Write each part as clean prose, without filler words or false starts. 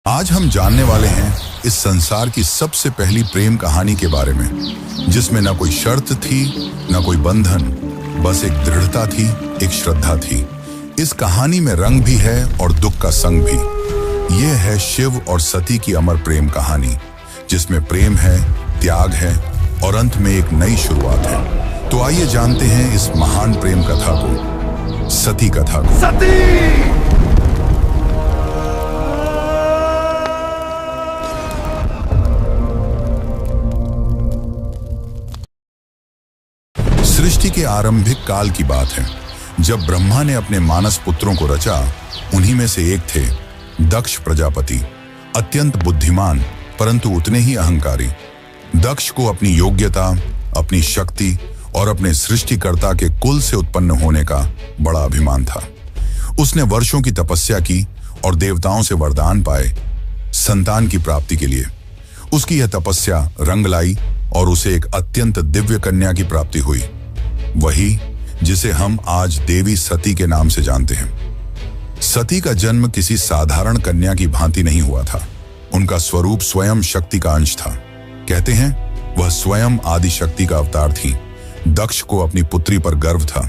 आज हम जानने वाले हैं इस संसार की सबसे पहली प्रेम कहानी के बारे में, जिसमें न कोई शर्त थी, न कोई बंधन, बस एक दृढ़ता थी, एक श्रद्धा थी। इस कहानी में रंग भी है और दुख का संग भी। यह है शिव और सती की अमर प्रेम कहानी, जिसमें प्रेम है, त्याग है और अंत में एक नई शुरुआत है। तो आइए जानते हैं इस महान प्रेम कथा को, सती कथा को। सती! सृष्टि के आरंभिक काल की बात है, जब ब्रह्मा ने अपने मानस पुत्रों को रचा। उन्हीं में से एक थे दक्ष प्रजापति, अत्यंत बुद्धिमान परंतु उतने ही अहंकारी। दक्ष को अपनी योग्यता, अपनी शक्ति और अपने सृष्टिकर्ता के कुल से उत्पन्न होने का बड़ा अभिमान था। उसने वर्षों की तपस्या की और देवताओं से वरदान पाए संतान की प्राप्ति के लिए। उसकी यह तपस्या रंग लाई और उसे एक अत्यंत दिव्य कन्या की प्राप्ति हुई, वही जिसे हम आज देवी सती के नाम से जानते हैं। सती का जन्म किसी साधारण कन्या की भांति नहीं हुआ था। उनका स्वरूप स्वयं शक्ति का अंश था। कहते हैं वह स्वयं आदि शक्ति का अवतार थी। दक्ष को अपनी पुत्री पर गर्व था,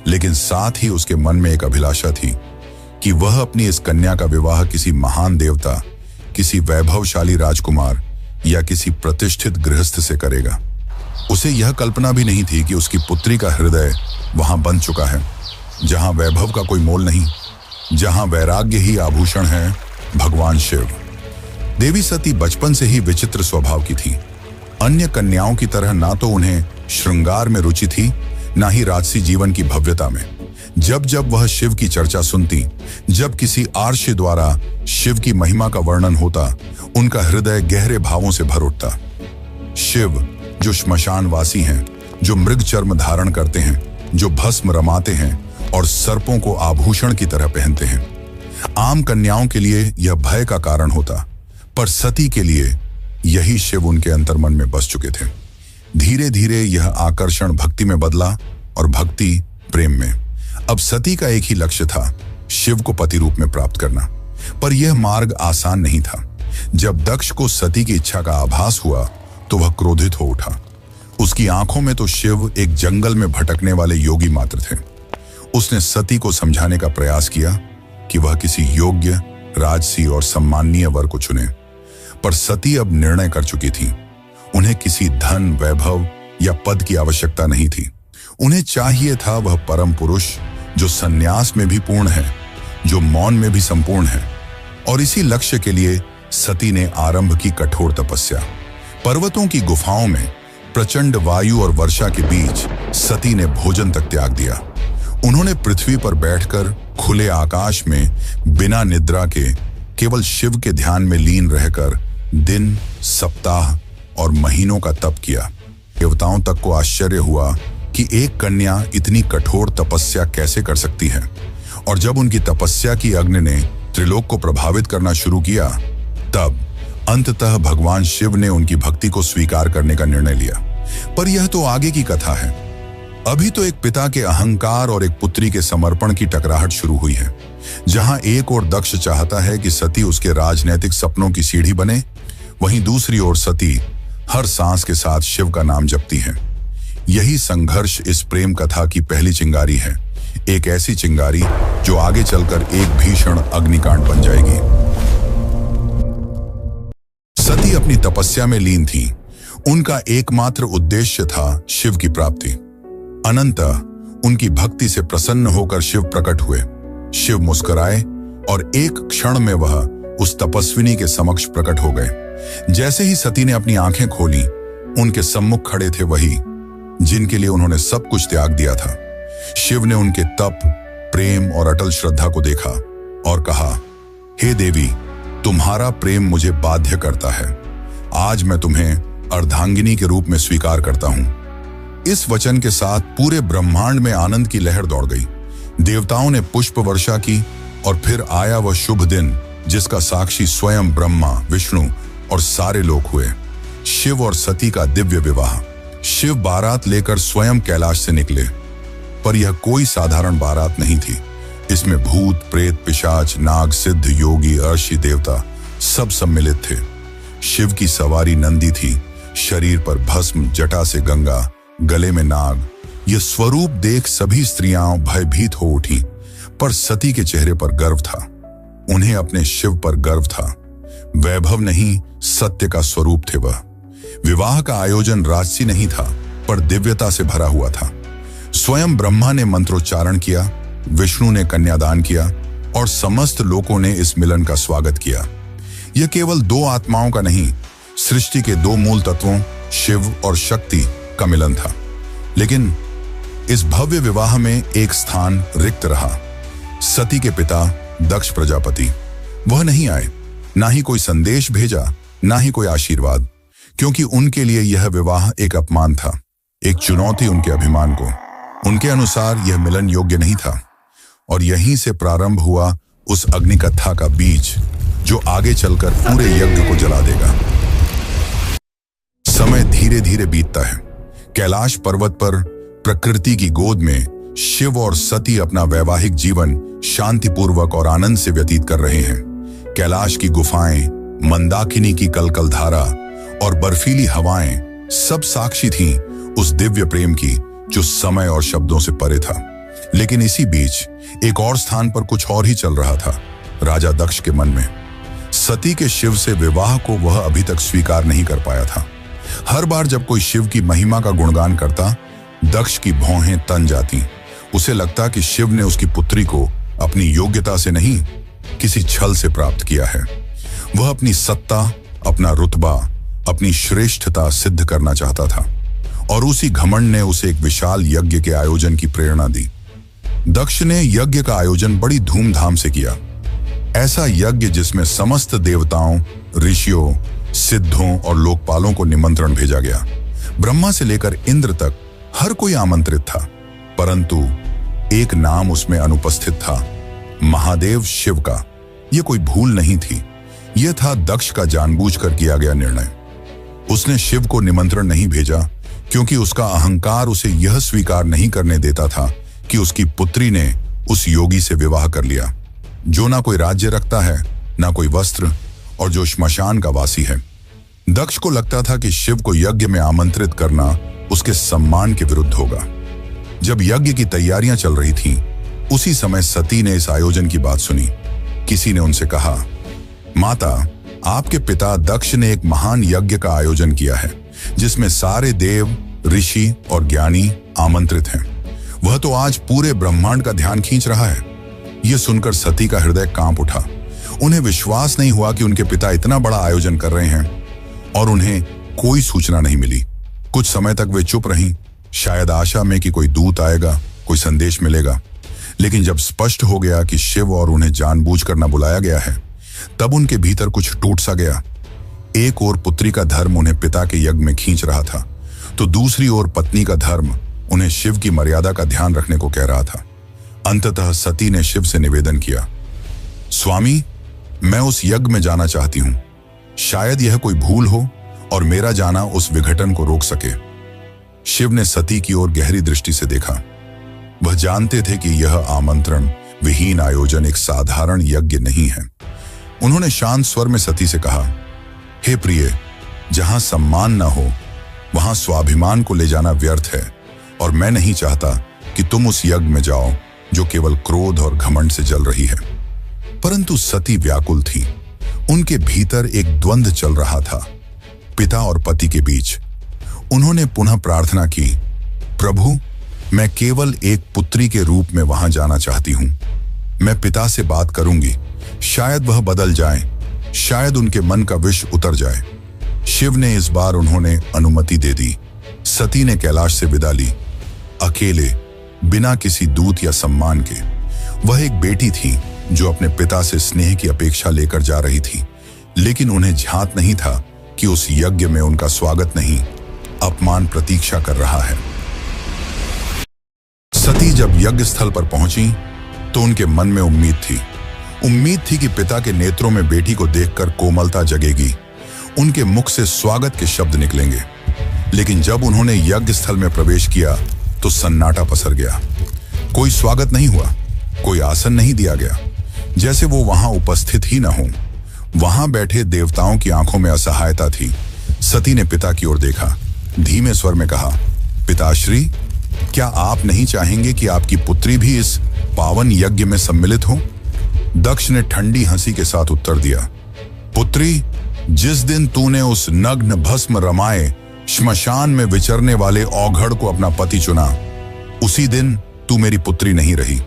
लेकिन साथ ही उसके मन में एक अभिलाषा थी कि वह अपनी इस कन्या का विवाह किसी महान देवता, किसी वैभवशाली राजकुमार या किसी प्रतिष्ठित गृहस्थ से करेगा। उसे यह कल्पना भी नहीं थी कि उसकी पुत्री का हृदय वहां बन चुका है, जहां वैभव का कोई मोल नहीं, जहां वैराग्य ही आभूषण है, भगवान शिव। देवी सती बचपन से ही विचित्र स्वभाव की थी। अन्य कन्याओं की तरह ना तो उन्हें श्रृंगार में रुचि थी, ना ही राजसी जीवन की भव्यता में। जब जब वह शिव की चर्चा सुनती, जब किसी आर्षि द्वारा शिव की महिमा का वर्णन होता, उनका हृदय गहरे भावों से भर उठता। शिव जो श्मशानवासी हैं, जो मृग चर्म धारण करते हैं, जो भस्म रमाते हैं और सर्पों को आभूषण की तरह पहनते हैं। आम कन्याओं के लिए यह भय का कारण होता, पर सती के लिए यही शिव उनके अंतर्मन में बस चुके थे। धीरे धीरे यह आकर्षण भक्ति में बदला और भक्ति प्रेम में। अब सती का एक ही लक्ष्य था, शिव को पति रूप में प्राप्त करना। पर यह मार्ग आसान नहीं था। जब दक्ष को सती की इच्छा का आभास हुआ तो वह क्रोधित हो उठा। उसकी आंखों में तो शिव एक जंगल में भटकने वाले योगी मात्र थे। उसने सती को समझाने का प्रयास किया कि वह किसी योग्य, राजसी और सम्माननीय वर को चुने, पर सती अब निर्णय कर चुकी थी। उन्हें किसी धन, वैभव या पद की आवश्यकता नहीं थी। उन्हें चाहिए था वह परम पुरुष जो संन्यास में भी पूर्ण है, जो मौन में भी संपूर्ण है। और इसी लक्ष्य के लिए सती ने आरंभ की कठोर तपस्या। पर्वतों की गुफाओं में प्रचंड वायु और वर्षा के बीच सती ने भोजन तक त्याग दिया। उन्होंने पृथ्वी पर बैठकर खुले आकाश में बिना निद्रा के केवल शिव के ध्यान में लीन रहकर दिन, सप्ताह और महीनों का तप किया। देवताओं तक को आश्चर्य हुआ कि एक कन्या इतनी कठोर तपस्या कैसे कर सकती है। और जब उनकी तपस्या की अग्नि ने त्रिलोक को प्रभावित करना शुरू किया, तब अंततः भगवान शिव ने उनकी भक्ति को स्वीकार करने का निर्णय लिया। पर यह तो आगे की कथा है। अभी तो एक पिता के अहंकार और एक पुत्री के समर्पण की टकराहट शुरू हुई है। जहां एक ओर दक्ष चाहता है कि सती उसके राजनैतिक सपनों की सीढ़ी बने, वहीं दूसरी ओर सती हर सांस के साथ शिव का नाम जपती है। यही संघर्ष इस प्रेम कथा की पहली चिंगारी है, एक ऐसी चिंगारी जो आगे चलकर एक भीषण अग्निकांड बन जाएगी। सती अपनी तपस्या में लीन थी। उनका एकमात्र उद्देश्य था शिव की प्राप्ति। अनंतः उनकी भक्ति से प्रसन्न होकर शिव प्रकट हुए। शिव मुस्कुराए और एक क्षण में वह उस तपस्विनी के समक्ष प्रकट हो गए। जैसे ही सती ने अपनी आंखें खोली, उनके सम्मुख खड़े थे वही जिनके लिए उन्होंने सब कुछ त्याग दिया था। शिव ने उनके तप, प्रेम और अटल श्रद्धा को देखा और कहा, हे देवी, तुम्हारा प्रेम मुझे बाध्य करता है। आज मैं तुम्हें अर्धांगिनी के रूप में स्वीकार करता हूं। इस वचन के साथ पूरे ब्रह्मांड में आनंद की लहर दौड़ गई। देवताओं ने पुष्प वर्षा की और फिर आया वह शुभ दिन जिसका साक्षी स्वयं ब्रह्मा, विष्णु और सारे लोग हुए। शिव और सती का दिव्य विवाह। शिव बारात लेकर स्वयं कैलाश से निकले, पर यह कोई साधारण बारात नहीं थी। इसमें भूत, प्रेत, पिशाच, नाग, सिद्ध, योगी, अर्षि, देवता सब सम्मिलित थे। शिव की सवारी नंदी थी, शरीर पर भस्म, जटा से गंगा, गले में नाग। यह स्वरूप देख सभी स्त्रियां भयभीत हो उठी, पर सती के चेहरे पर गर्व था। उन्हें अपने शिव पर गर्व था। वैभव नहीं, सत्य का स्वरूप थे वह। विवाह का आयोजन राजसी नहीं था, पर दिव्यता से भरा हुआ था। स्वयं ब्रह्मा ने मंत्रोच्चारण किया, विष्णु ने कन्यादान किया और समस्त लोगों ने इस मिलन का स्वागत किया। यह केवल दो आत्माओं का नहीं, सृष्टि के दो मूल तत्वों शिव और शक्ति का मिलन था। लेकिन इस भव्य विवाह में एक स्थान रिक्त रहा। सती के पिता दक्ष प्रजापति, वह नहीं आए, ना ही कोई संदेश भेजा, ना ही कोई आशीर्वाद, क्योंकि उनके लिए यह विवाह एक अपमान था, एक चुनौती उनके अभिमान को। उनके अनुसार यह मिलन योग्य नहीं था। और यहीं से प्रारंभ हुआ उस अग्निकथा का बीज, जो आगे चलकर पूरे यज्ञ को जला देगा। समय धीरे धीरे बीतता है। कैलाश पर्वत पर प्रकृति की गोद में शिव और सती अपना वैवाहिक जीवन शांतिपूर्वक और आनंद से व्यतीत कर रहे हैं। कैलाश की गुफाएं, मंदाकिनी की कलकल धारा और बर्फीली हवाएं सब साक्षी थीं उस दिव्य प्रेम की, जो समय और शब्दों से परे था। लेकिन इसी बीच एक और स्थान पर कुछ और ही चल रहा था, राजा दक्ष के मन में। सती के शिव से विवाह को वह अभी तक स्वीकार नहीं कर पाया था। हर बार जब कोई शिव की महिमा का गुणगान करता, दक्ष की भौहें तन जाती। उसे लगता कि शिव ने उसकी पुत्री को अपनी योग्यता से नहीं, किसी छल से प्राप्त किया है। वह अपनी सत्ता, अपना रुतबा, अपनी श्रेष्ठता सिद्ध करना चाहता था, और उसी घमंड ने उसे एक विशाल यज्ञ के आयोजन की प्रेरणा दी। दक्ष ने यज्ञ का आयोजन बड़ी धूमधाम से किया। ऐसा यज्ञ जिसमें समस्त देवताओं, ऋषियों, सिद्धों और लोकपालों को निमंत्रण भेजा गया। ब्रह्मा से लेकर इंद्र तक हर कोई आमंत्रित था, परंतु एक नाम उसमें अनुपस्थित था, महादेव शिव का। यह कोई भूल नहीं थी, यह था दक्ष का जानबूझकर किया गया निर्णय। उसने शिव को निमंत्रण नहीं भेजा, क्योंकि उसका अहंकार उसे यह स्वीकार नहीं करने देता था कि उसकी पुत्री ने उस योगी से विवाह कर लिया, जो ना कोई राज्य रखता है, ना कोई वस्त्र, और जो श्मशान का वासी है। दक्ष को लगता था कि शिव को यज्ञ में आमंत्रित करना उसके सम्मान के विरुद्ध होगा। जब यज्ञ की तैयारियां चल रही थीं, उसी समय सती ने इस आयोजन की बात सुनी। किसी ने उनसे कहा, माता, आपके पिता दक्ष ने एक महान यज्ञ का आयोजन किया है, जिसमें सारे देव, ऋषि और ज्ञानी आमंत्रित हैं। वह तो आज पूरे ब्रह्मांड का ध्यान खींच रहा है। यह सुनकर सती का हृदय कांप उठा। उन्हें विश्वास नहीं हुआ कि उनके पिता इतना बड़ा आयोजन कर रहे हैं और उन्हें कोई सूचना नहीं मिली। कुछ समय तक वे चुप रहीं, शायद आशा में कि कोई दूत आएगा, कोई संदेश मिलेगा। लेकिन जब स्पष्ट हो गया कि शिव और उन्हें जानबूझकर न बुलाया गया है, तब उनके भीतर कुछ टूट सा गया। एक ओर पुत्री का धर्म उन्हें पिता के यज्ञ में खींच रहा था, तो दूसरी ओर पत्नी का धर्म उन्हें शिव की मर्यादा का ध्यान रखने को कह रहा था। अंततः सती ने शिव से निवेदन किया, स्वामी, मैं उस यज्ञ में जाना चाहती हूं। शायद यह कोई भूल हो और मेरा जाना उस विघटन को रोक सके। शिव ने सती की ओर गहरी दृष्टि से देखा। वह जानते थे कि यह आमंत्रण विहीन आयोजन एक साधारण यज्ञ नहीं है। उन्होंने शांत स्वर में सती से कहा, हे प्रिय, जहां सम्मान न हो, वहां स्वाभिमान को ले जाना व्यर्थ है, और मैं नहीं चाहता कि तुम उस यज्ञ में जाओ जो केवल क्रोध और घमंड से जल रही है। परंतु सती व्याकुल थी। उनके भीतर एक द्वंद्व चल रहा था, पिता और पति के बीच। उन्होंने पुनः प्रार्थना की, प्रभु, मैं केवल एक पुत्री के रूप में वहां जाना चाहती हूं। मैं पिता से बात करूंगी, शायद वह बदल जाए, शायद उनके मन का विष उतर जाए। शिव ने इस बार उन्होंने अनुमति दे दी। सती ने कैलाश से विदा ली, अकेले, बिना किसी दूत या सम्मान के। वह एक बेटी थी जो अपने पिता से स्नेह की अपेक्षा लेकर जा रही थी, लेकिन उन्हें झांत नहीं था कि उस यज्ञ में उनका स्वागत नहीं, अपमान प्रतीक्षा कर रहा है। सती जब यज्ञ स्थल पर पहुंची तो उनके मन में उम्मीद थी कि पिता के नेत्रों में बेटी को देखकर कोमलता जगेगी, उनके मुख से स्वागत के शब्द निकलेंगे। लेकिन जब उन्होंने यज्ञ स्थल में प्रवेश किया तो सन्नाटा पसर गया। कोई स्वागत नहीं हुआ, कोई आसन नहीं दिया गया, जैसे वो वहां उपस्थित ही न हो। वहां बैठे देवताओं की आंखों में असहायता थी। सती ने पिता की ओर देखा, धीमे स्वर में कहा, पिताश्री, क्या आप नहीं चाहेंगे कि आपकी पुत्री भी इस पावन यज्ञ में सम्मिलित हो? दक्ष ने ठंडी हंसी के साथ उत्तर दिया, पुत्री, जिस दिन तूने उस नग्न भस्म रमाए श्मशान में विचरने वाले औघड़ को अपना पति चुना, उसी दिन तू मेरी पुत्री नहीं रही।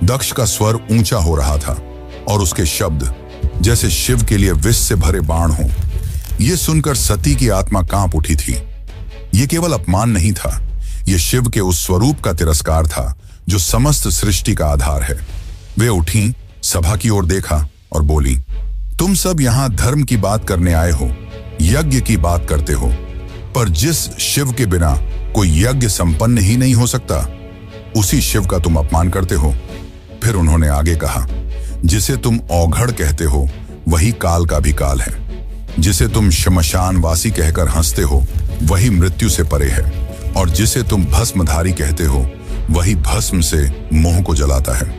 दक्ष का स्वर ऊंचा हो रहा था और उसके शब्द जैसे शिव के लिए विष से भरे बाण हो। यह सुनकर सती की आत्मा कांप उठी थी। यह केवल अपमान नहीं था, यह शिव के उस स्वरूप का तिरस्कार था जो समस्त सृष्टि का आधार है। वे उठी, सभा की ओर देखा और बोली, तुम सब यहां धर्म की बात करने आए हो, यज्ञ की बात करते हो, पर जिस शिव के बिना कोई यज्ञ संपन्न ही नहीं हो सकता, उसी शिव का तुम अपमान करते हो। फिर उन्होंने आगे कहा, जिसे तुम औघड़ कहते हो वही काल का भी काल है। जिसे तुम श्मशानवासी कहकर हंसते हो वही मृत्यु से परे है, और जिसे तुम भस्मधारी कहते हो वही भस्म से मोह को जलाता है।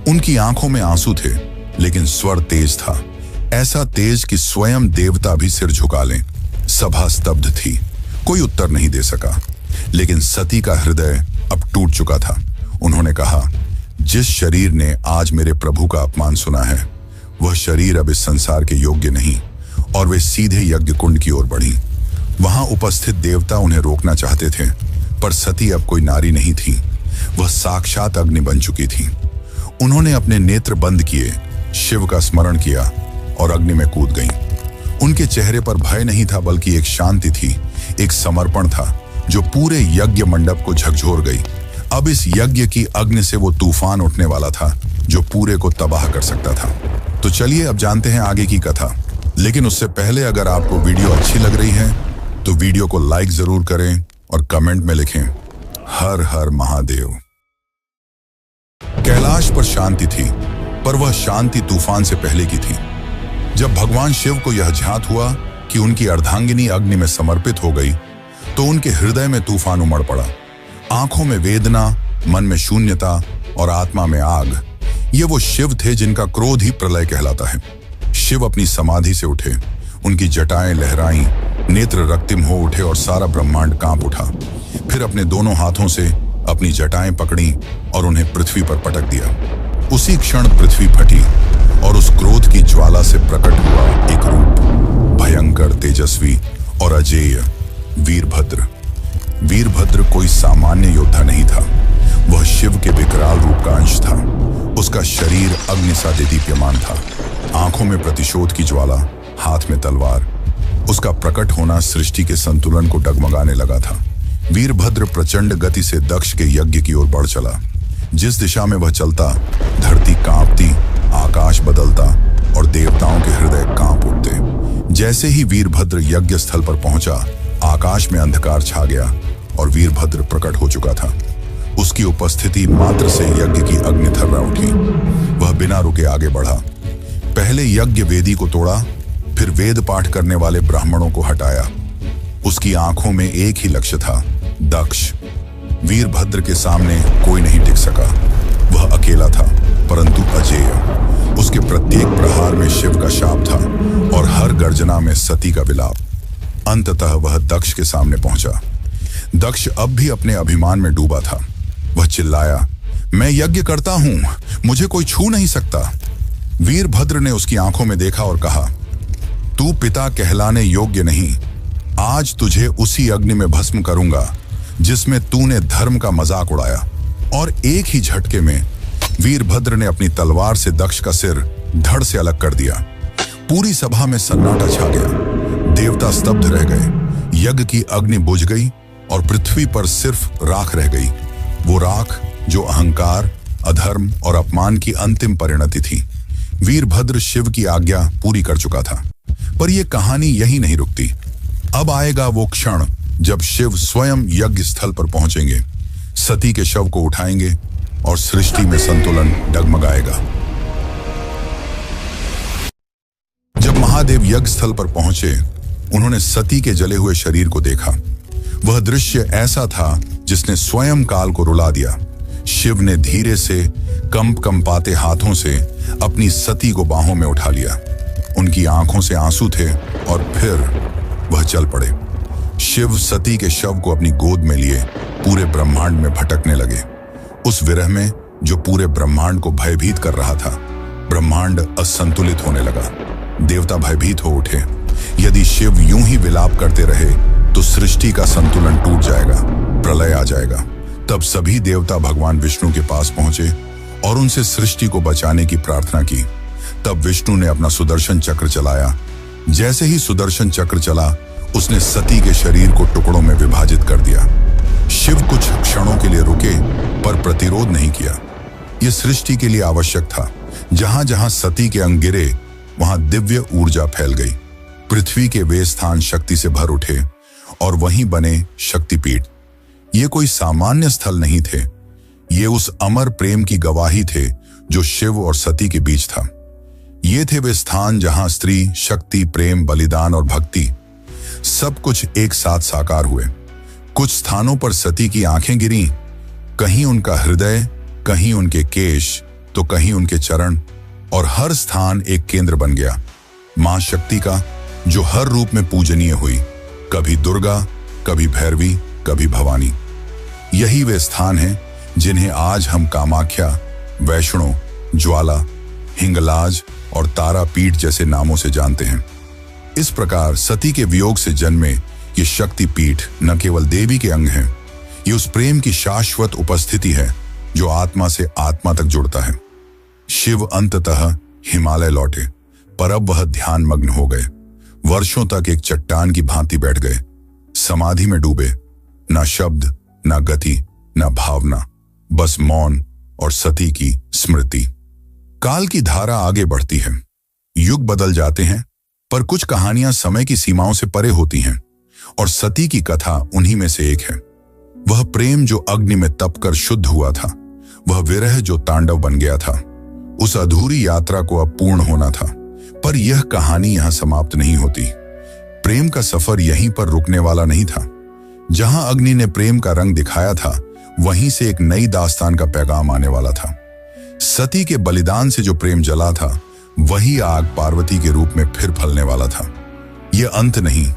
उनकी आंखों में आंसू थे, लेकिन स्वर तेज था, ऐसा तेज कि स्वयं देवता भी सिर झुका लें। सभा स्तब्ध थी, कोई उत्तर नहीं दे सका, लेकिन सती का हृदय अब टूट चुका था। उन्होंने कहा, जिस शरीर ने आज मेरे प्रभु का अपमान सुना है, वह शरीर अब इस संसार के योग्य नहीं, और वे सीधे यज्ञ कुंड की ओर बढ़ी। वहां उपस्थित देवता उन्हें रोकना चाहते थे, पर सती अब कोई नारी नहीं थी, वह साक्षात अग्नि बन चुकी थी। उन्होंने अपने नेत्र बंद किए, शिव का स्मरण किया और अग्नि में कूद गईं। उनके चेहरे पर भय नहीं था, बल्कि एक शांति थी, एक समर्पण था जो पूरे यज्ञ मंडप को झकझोर गई। अब इस यज्ञ की अग्नि से वो तूफान उठने वाला था जो पूरे को तबाह कर सकता था। तो चलिए अब जानते हैं आगे की कथा। लेकिन उससे पहले अगर आपको वीडियो अच्छी लग रही है तो वीडियो को लाइक जरूर करें और कमेंट में लिखें, हर हर महादेव। कैलाश पर शांति थी, पर वह शांति तूफान से पहले की थी। जब भगवान शिव को यह ज्ञात हुआ कि उनकी अर्धांगिनी अग्नि में समर्पित हो गई, तो उनके हृदय में तूफान उमड़ पड़ा। आंखों में वेदना, मन में शून्यता और आत्मा में आग। ये वो शिव थे जिनका क्रोध ही प्रलय कहलाता है। शिव अपनी समाधि से उठे, उनकी जटाएं लहराईं, नेत्र रक्तिम हो उठे और सारा ब्रह्मांड कांप उठा। फिर अपने दोनों हाथों से अपनी जटाएं पकड़ी और उन्हें पृथ्वी पर पटक दिया। उसी क्षण पृथ्वी फटी और उस क्रोध की ज्वाला से प्रकट हुआ एक रूप, भयंकर, तेजस्वी और अजेय, वीरभद्र। वीरभद्र कोई सामान्य योद्धा नहीं था, वह शिव के विकराल रूप का अंश था। उसका शरीर अग्नि सा दीप्यमान था, आंखों में प्रतिशोध की ज्वाला, हाथ में तलवार। उसका प्रकट होना सृष्टि के संतुलन को डगमगाने लगा था। वीरभद्र प्रचंड गति से दक्ष के यज्ञ की ओर बढ़ चला। जिस दिशा में वह चलता, धरती कांपती, आकाश बदलता और देवताओं के हृदय कांप उठते। जैसे ही वीरभद्र यज्ञ स्थल पर पहुंचा, आकाश में अंधकार छा गया और वीरभद्र प्रकट हो चुका था। उसकी उपस्थिति मात्र से यज्ञ की अग्नि थर्रा उठी। वह बिना रुके आगे बढ़ा। पहले यज्ञ वेदी को तोड़ा, फिर वेद पाठ करने वाले ब्राह्मणों को हटाया। उसकी आंखों में एक ही लक्ष्य था, दक्ष। वीरभद्र के सामने कोई नहीं टिक सका। वह अकेला था, परंतु अजेय। उसके प्रत्येक प्रहार में शिव का शाप था और हर गर्जना में सती का विलाप। अंततः वह दक्ष के सामने पहुंचा। दक्ष अब भी अपने अभिमान में डूबा था। वह चिल्लाया, मैं यज्ञ करता हूं, मुझे कोई छू नहीं सकता। वीरभद्र ने उसकी आंखों में देखा और कहा, तू पिता कहलाने योग्य नहीं। आज तुझे उसी अग्नि में भस्म करूंगा जिसमें तूने धर्म का मजाक उड़ाया। और एक ही झटके में वीरभद्र ने अपनी तलवार से दक्ष का सिर धड़ से अलग कर दिया। पूरी सभा में सन्नाटा छा गया। देवता स्तब्ध रह गए। यज्ञ की अग्नि बुझ गई और पृथ्वी पर सिर्फ राख रह गई। वो राख जो अहंकार, अधर्म और अपमान की अंतिम परिणति थी। वीरभद्र शिव की आज्ञा पूरी कर चुका था। पर यह कहानी यही नहीं रुकती। अब आएगा वो क्षण जब शिव स्वयं यज्ञ स्थल पर पहुंचेंगे, सती के शव को उठाएंगे और सृष्टि में संतुलन डगमगाएगा। जब महादेव यज्ञ स्थल पर पहुंचे, उन्होंने सती के जले हुए शरीर को देखा। वह दृश्य ऐसा था जिसने स्वयं काल को रुला दिया। शिव ने धीरे से कंपाते हाथों से अपनी सती को बाहों में उठा लिया। उनकी आंखों से आंसू थे और फिर वह चल पड़े। शिव सती के शव को अपनी गोद में लिए पूरे ब्रह्मांड में भटकने लगे। उस विरह में जो पूरे ब्रह्मांड को भयभीत कर रहा था, ब्रह्मांड असंतुलित होने लगा। देवता भयभीत हो उठे। यदि शिव यूं ही विलाप करते रहे तो सृष्टि का संतुलन टूट जाएगा, प्रलय आ जाएगा। तब सभी देवता भगवान विष्णु के पास पहुंचे और उनसे सृष्टि को बचाने की प्रार्थना की। तब विष्णु ने अपना सुदर्शन चक्र चलाया। जैसे ही सुदर्शन चक्र चला, उसने सती के शरीर को टुकड़ों में विभाजित कर दिया। शिव कुछ क्षणों के लिए रुके पर प्रतिरोध नहीं किया। यह सृष्टि के लिए आवश्यक था। जहां जहां सती के अंग गिरे वहां दिव्य ऊर्जा फैल गई। पृथ्वी के वे स्थान शक्ति से भर उठे और वहीं बने शक्तिपीठ। ये कोई सामान्य स्थल नहीं थे। ये उस अमर प्रेम की गवाही थे जो शिव और सती के बीच था। ये थे वे स्थान जहां स्त्री, शक्ति, प्रेम, बलिदान और भक्ति सब कुछ एक साथ साकार हुए। कुछ स्थानों पर सती की आंखें गिरीं, कहीं उनका हृदय, कहीं उनके केश, तो कहीं उनके चरण, और हर स्थान एक केंद्र बन गया मां शक्ति का, जो हर रूप में पूजनीय हुई। कभी दुर्गा, कभी भैरवी, कभी भवानी। यही वे स्थान हैं जिन्हें आज हम कामाख्या, वैष्णो, ज्वाला, हिंगलाज और तारापीठ जैसे नामों से जानते हैं। इस प्रकार सती के वियोग से जन्मे ये शक्तिपीठ न केवल देवी के अंग हैं, ये उस प्रेम की शाश्वत उपस्थिति है जो आत्मा से आत्मा तक जुड़ता है। शिव अंततः हिमालय लौटे, पर अब वह ध्यान मग्न हो गए। वर्षों तक एक चट्टान की भांति बैठ गए, समाधि में डूबे। ना शब्द, ना गति, ना भावना, बस मौन और सती की स्मृति। काल की धारा आगे बढ़ती है, युग बदल जाते हैं, पर कुछ कहानियां समय की सीमाओं से परे होती हैं, और सती की कथा उन्हीं में से एक है। वह प्रेम जो अग्नि में तपकर शुद्ध हुआ था, वह विरह जो तांडव बन गया था। उस अधूरी यात्रा को अब पूर्ण होना था, पर यह कहानी यहां समाप्त नहीं होती। प्रेम का सफर यहीं पर रुकने वाला नहीं था। जहां अग्नि ने प्रेम का रंग दिखाया था, वहीं से एक नई दास्तान का पैगाम आने वाला था। सती के बलिदान से जो प्रेम जला था, वही आग पार्वती के रूप में फिर फलने वाला था। यह अंत नहीं,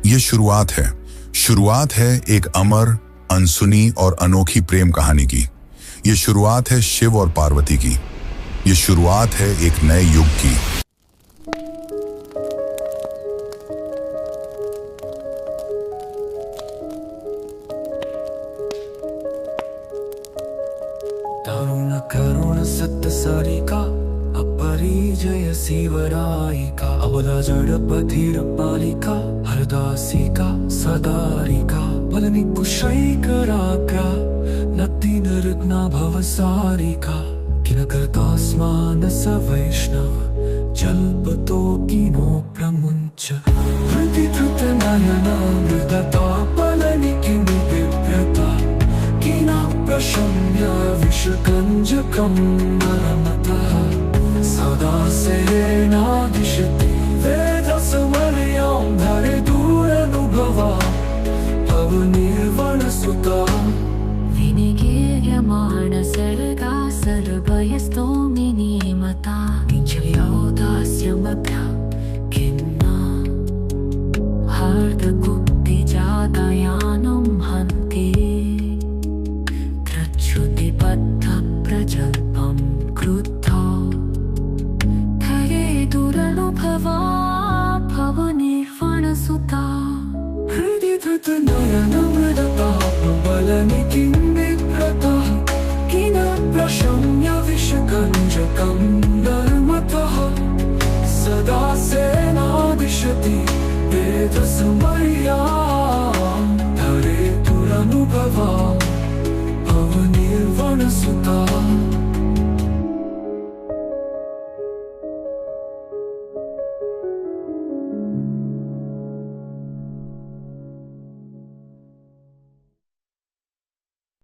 यह शुरुआत है। शुरुआत है एक अमर, अनसुनी और अनोखी प्रेम कहानी की। यह शुरुआत है शिव और पार्वती की। यह शुरुआत है एक नए युग की। दारुण करुण सत्य सारिका अपरिजय शिवरायिका अबला जड़पथिर पालिका हरदासिका सदारिका बलनि कुशैकराका नत्तिन रत्ना भवसारिका किलकर्तास्मान स वैष्णव जल्पतो किनो प्रमुञ्च प्रतिधृतनयना मृदता बलनि किमु बिभ्रता किना प्रशम्य विषकञ्जकं नरमतः सदा सेनादिशति वेदसमर्यां धरे दूरनुभवा भवनिर्वणसुता विनिगीयमाण सर्गा सर्वयस्तोमिनी मता किञ्चयोदास्यमभ्या किन्ना हार्दकुक्तिजातयानं हन्ति त्रच्छ्रुतिबद्धप्रजल्पं क्रुद्धा धरे दुरनुभवा भवनिर्वणसुता हृदि धृतनयनमृदता बलनि किं बिभ्रतः किन प्रशम्य विषकञ्जकं नर्मतः सदा सेनादिशति वेदसमर्यां धरे दुरनुभवा भवनिर्वणसुता।